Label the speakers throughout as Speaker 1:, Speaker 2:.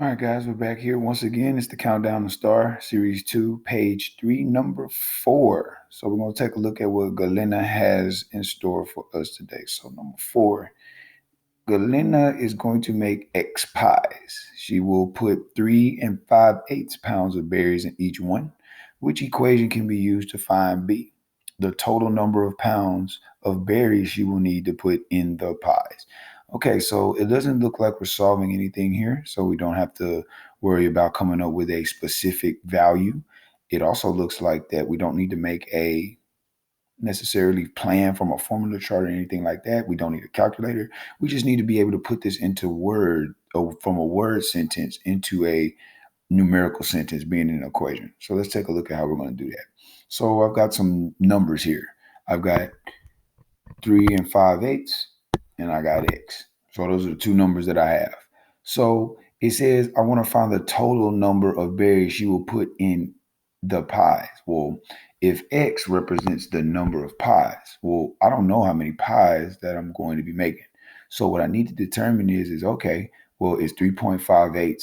Speaker 1: All right, guys, we're back here once again. It's the Countdown to STAAR, Series 2, Page 3, Number 4. So we're going to take a look at what Galena has in store for us today. So number 4, Galena is going to make X pies. She will put 3 and 5/8 pounds of berries in each one, which equation can be used to find B, the total number of pounds of berries she will need to put in the pies. Okay, so it doesn't look like we're solving anything here, so we don't have to worry about coming up with a specific value. It also looks like that we don't need to make a necessarily plan from a formula chart or anything like that. We don't need a calculator. We just need to be able to put this into word or from a word sentence into a numerical sentence being an equation. So let's take a look at how we're going to do that. So I've got some numbers here. I've got 3 and 5/8, and I got X. So those are the two numbers that I have. So it says I want to find the total number of berries you will put in the pies. Well, if X represents the number of pies, well, I don't know how many pies that I'm going to be making. So what I need to determine is okay, well, is 3.58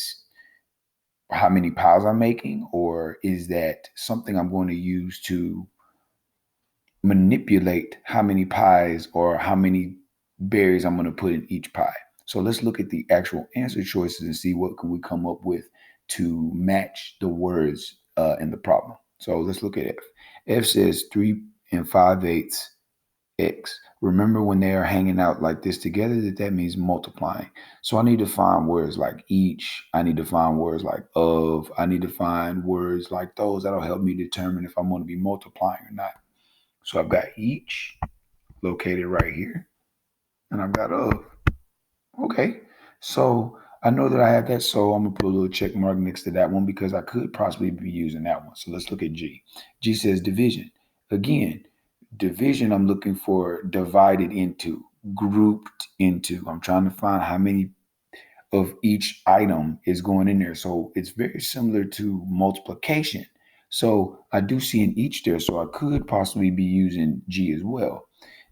Speaker 1: how many pies I'm making, or is that something I'm going to use to manipulate how many pies or how many berries I'm going to put in each pie? So let's look at the actual answer choices and see what can we come up with to match the words in the problem. So let's look at F. F says 3 and 5/8 X. Remember when they are hanging out like this together, that means multiplying. So I need to find words like each. I need to find words like of. I need to find words like those. That'll help me determine if I'm going to be multiplying or not. So I've got each located right here, and I've got of. Okay, so I know that I have that, so I'm gonna put a little check mark next to that one because I could possibly be using that one. So let's look at G. G says division. Again, division I'm looking for divided into, grouped into. I'm trying to find how many of each item is going in there. So it's very similar to multiplication. So I do see an each there, so I could possibly be using G as well.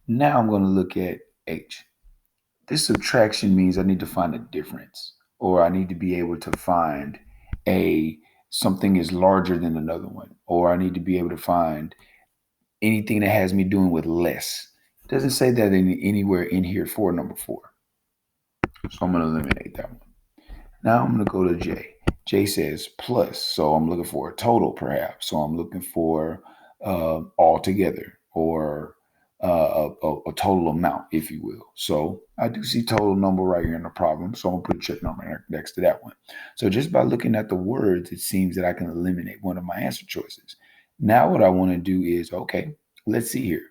Speaker 1: Now I'm going to look at H. This subtraction means I need to find a difference, or I need to be able to find a something is larger than another one, or I need to be able to find anything that has me doing with less. It doesn't say that anywhere in here for number 4. So I'm going to eliminate that one. Now I'm going to go to J. J says plus, so I'm looking for a total perhaps. So I'm looking for all together, or a total amount, if you will. So I do see total number right here in the problem. So I'm going to put a check number next to that one. So just by looking at the words, it seems that I can eliminate one of my answer choices. Now what I want to do is, okay, let's see here.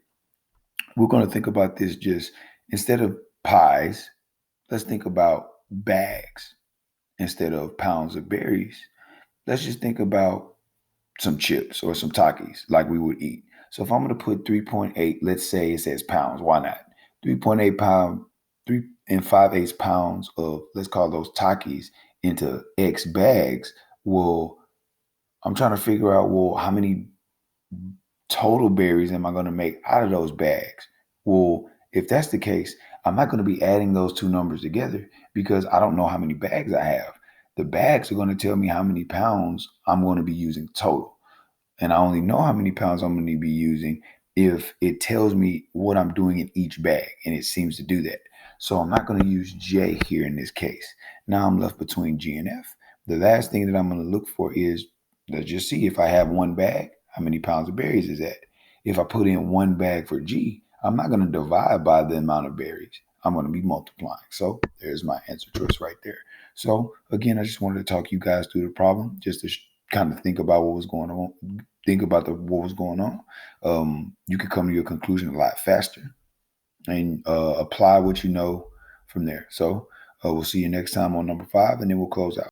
Speaker 1: We're going to think about this just instead of pies, let's think about bags instead of pounds of berries. Let's just think about some chips or some Takis like we would eat. So if I'm going to put 3.8, let's say it says pounds, why not? 3.8 pound, 3 and 5/8 pounds of, let's call those Takis, into X bags. Well, I'm trying to figure out, well, how many total berries am I going to make out of those bags? Well, if that's the case, I'm not going to be adding those two numbers together because I don't know how many bags I have. The bags are going to tell me how many pounds I'm going to be using total. And I only know how many pounds I'm going to be using if it tells me what I'm doing in each bag. And it seems to do that. So I'm not going to use J here in this case. Now I'm left between G and F. The last thing that I'm going to look for is, let's just see if I have one bag, how many pounds of berries is that? If I put in one bag for G, I'm not going to divide by the amount of berries. I'm going to be multiplying. So there's my answer choice right there. So again, I just wanted to talk you guys through the problem just to kind of think about what was going on. Think about what was going on. You could come to your conclusion a lot faster and apply what you know from there. So we'll see you next time on number 5, and then we'll close out.